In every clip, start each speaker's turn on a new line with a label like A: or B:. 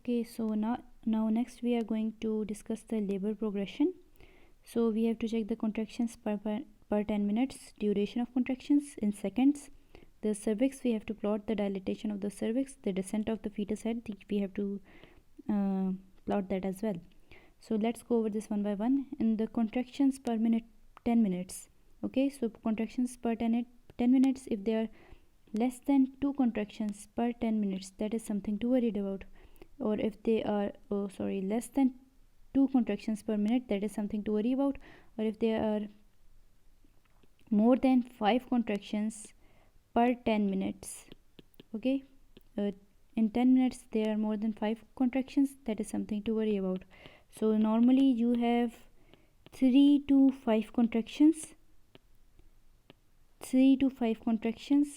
A: Okay, so now next we are going to discuss the labor progression. So we have to check the contractions per 10 minutes, duration of contractions in seconds. The cervix, we have to plot the dilatation of the cervix, the descent of the fetus head, we have to plot that as well. So let's go over this one by one. In the contractions per minute, 10 minutes. Okay, so contractions per 10 minutes, if they are less than 2 contractions per 10 minutes, that is something to worry about. Or if they are less than 2 contractions per minute, that is something to worry about. Or if there are more than 5 contractions per 10 minutes, okay, in 10 minutes there are more than 5 contractions, that is something to worry about. So normally you have 3 to 5 contractions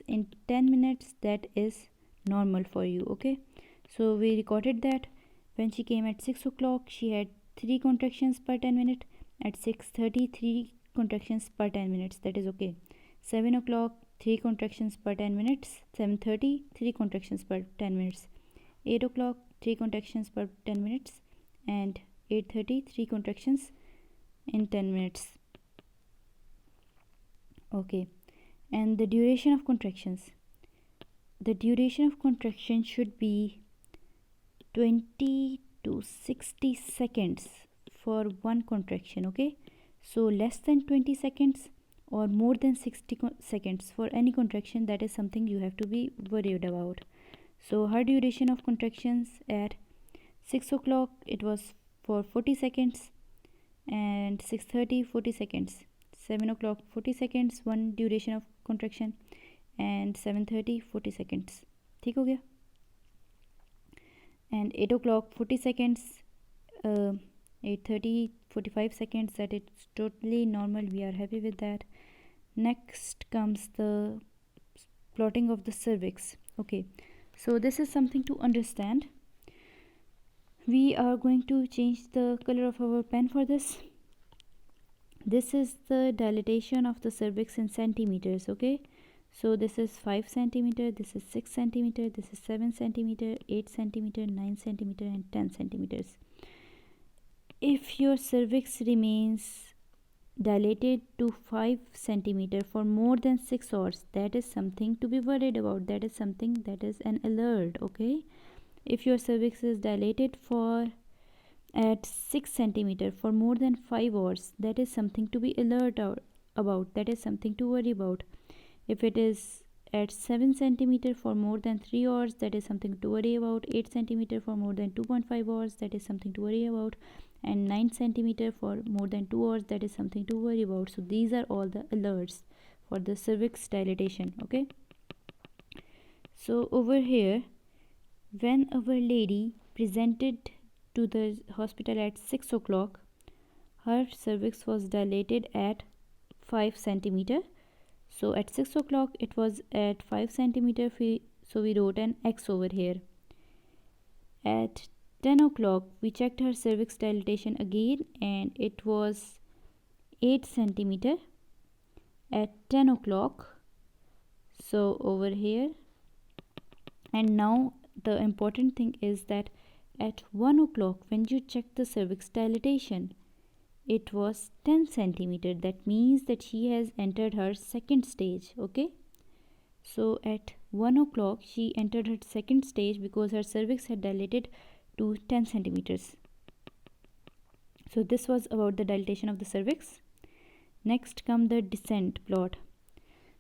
A: in 10 minutes, that is normal for you. Okay, so we recorded that when she came at 6 o'clock she had 3 contractions per 10 minutes, at 6:30 3 contractions per 10 minutes, that is okay. 7 o'clock 3 contractions per 10 minutes, 7:30 3 contractions per 10 minutes, 8 o'clock 3 contractions per 10 minutes, and 8:30 3 contractions in 10 minutes. Okay, and the duration of contractions, should be 20 to 60 seconds for one contraction. Okay, so less than 20 seconds or more than 60 seconds for any contraction, that is something you have to be worried about. So her duration of contractions at 6 o'clock it was for 40 seconds, and 6:30 40 seconds, 7 o'clock 40 seconds one duration of contraction, and 7:30 40 seconds. ठीक हो गया. And 8 o'clock 40 seconds, 8:30 45 seconds, that it's totally normal, we are happy with that. Next comes the plotting of the cervix. Okay, so this is something to understand. We are going to change the color of our pen for this. This is the dilatation of the cervix in centimeters. Okay, so this is 5 centimeter, this is 6 centimeter, this is 7 centimeter, 8 centimeter, 9 centimeter, and 10 centimeters. If your cervix remains dilated to 5 centimeter for more than 6 hours, that is something to be worried about, that is something that is an alert. Okay, if your cervix is dilated for at 6 centimeter for more than 5 hours, that is something to be alert about, that is something to worry about. If it is at 7 centimeter for more than 3 hours, that is something to worry about. 8 centimeter for more than 2.5 hours, that is something to worry about. And 9 centimeter for more than 2 hours, that is something to worry about. So these are all the alerts for the cervix dilatation. Okay, so over here, when our lady presented to the hospital at 6 o'clock, her cervix was dilated at 5 centimeter. So at 6 o'clock it was at 5 centimeter, so we wrote an X over here. At 10 o'clock we checked her cervix dilatation again, and it was 8 centimeter at 10 o'clock. So over here, and now the important thing is that at 1 o'clock when you check the cervix dilatation, it was 10 centimeter. That means that she has entered her second stage. Okay, so at 1 o'clock she entered her second stage because her cervix had dilated to 10 centimeters. So this was about the dilatation of the cervix. Next come the descent plot.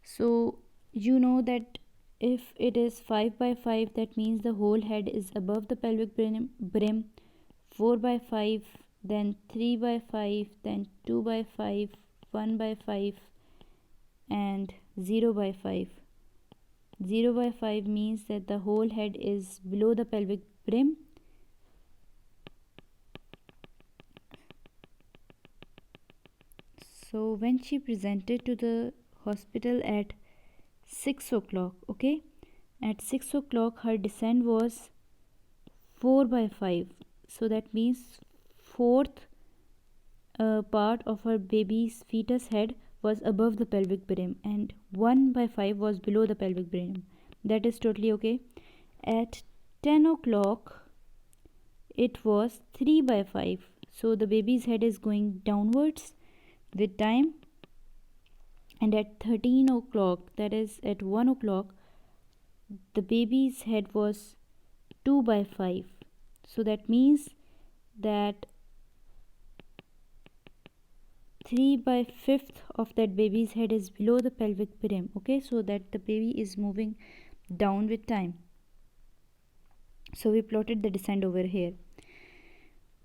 A: So you know that if it is 5 by 5, that means the whole head is above the pelvic brim. 4 by 5, then 3 by 5, then 2 by 5, 1 by 5, and 0 by 5. 0 by 5 means that the whole head is below the pelvic brim. So when she presented to the hospital at 6 o'clock, okay, at 6 o'clock her descent was 4 by 5. So that means fourth part of her baby's fetus head was above the pelvic brim, and 1 by 5 was below the pelvic brim. That is totally okay. At 10 o'clock it was 3 by 5. So the baby's head is going downwards with time, and at 13 o'clock, that is at 1 o'clock, the baby's head was 2 by 5. So that means that 3 by 5th of that baby's head is below the pelvic brim. Okay, so that the baby is moving down with time. So we plotted the descent over here.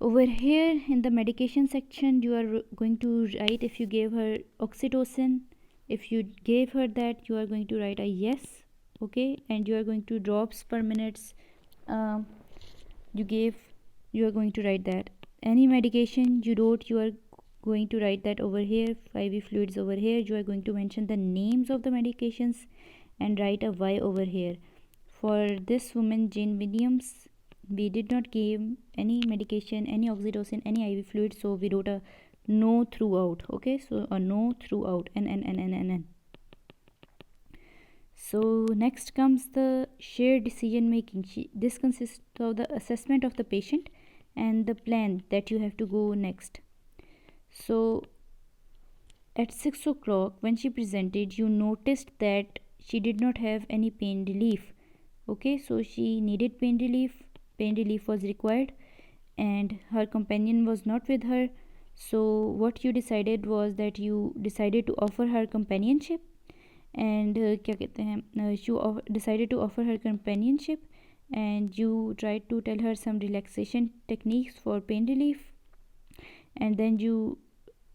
A: Over here in the medication section, you are going to write if you gave her oxytocin. If you gave her that, you are going to write a yes. Okay, and you are going to drops per minutes you are going to write that. Any medication you wrote, you are going to write that over here. IV fluids over here, you are going to mention the names of the medications and write a Y over here. For this woman, Jane Williams, we did not give any medication, any oxytocin, any IV fluid, so we wrote a no throughout. Okay, so a no throughout, N. So next comes the shared decision making. This consists of the assessment of the patient and the plan that you have to go next. So at 6 o'clock when she presented, you noticed that she did not have any pain relief. Okay, so she needed pain relief was required, and her companion was not with her. So what you decided was that you decided to offer her companionship, and you decided to offer her companionship, and you tried to tell her some relaxation techniques for pain relief, and then you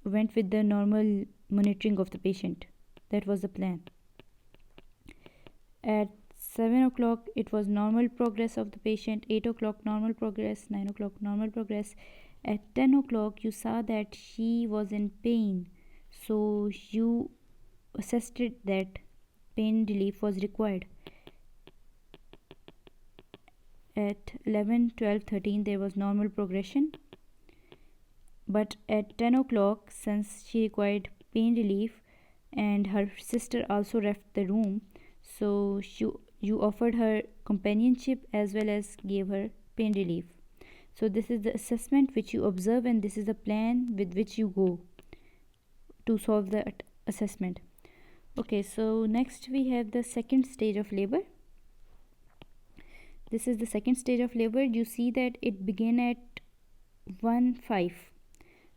A: went with the normal monitoring of the patient. That was the plan. At 7 o'clock it was normal progress of the patient, 8 o'clock normal progress, 9 o'clock normal progress. At 10 o'clock you saw that she was in pain, so you assessed it that pain relief was required. At 11, 12, 13 there was normal progression, but at 10 o'clock, since she required pain relief and her sister also left the room, so you offered her companionship as well as gave her pain relief. So this is the assessment which you observe, and this is the plan with which you go to solve the assessment. Okay, so next we have the second stage of labor. This is the second stage of labor. You see that it began at 1:05.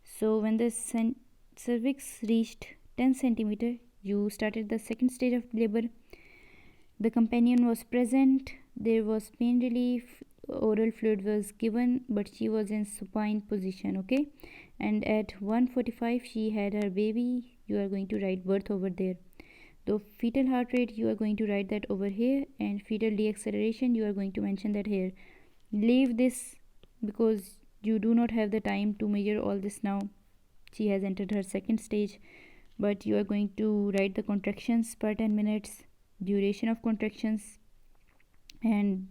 A: So when the cervix reached 10 centimeter, you started the second stage of labor. The companion was present, there was pain relief, oral fluid was given, but she was in supine position. Okay, and at 1:45 she had her baby. You are going to write birth over there. The fetal heart rate, you are going to write that over here, and fetal deacceleration, you are going to mention that here. Leave this because you do not have the time to measure all this now. She has entered her second stage, but you are going to write the contractions per 10 minutes, duration of contractions, and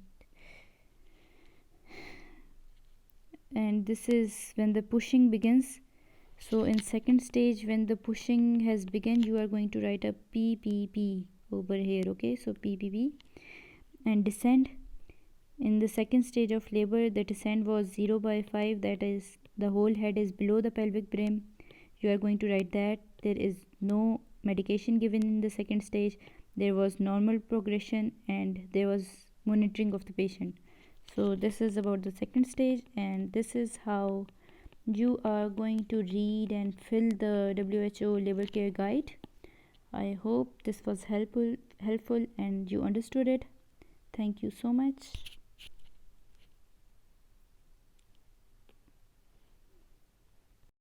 A: this is when the pushing begins. So in second stage, when the pushing has begun, you are going to write a PPP over here. Okay, so PPP. And descent, in the second stage of labor, the descent was 0 by 5, that is the whole head is below the pelvic brim. You are going to write that there is no medication given in the second stage, there was normal progression, and there was monitoring of the patient. So this is about the second stage, and this is how you are going to read and fill the WHO labor care guide. I hope this was helpful and you understood it. Thank you so much.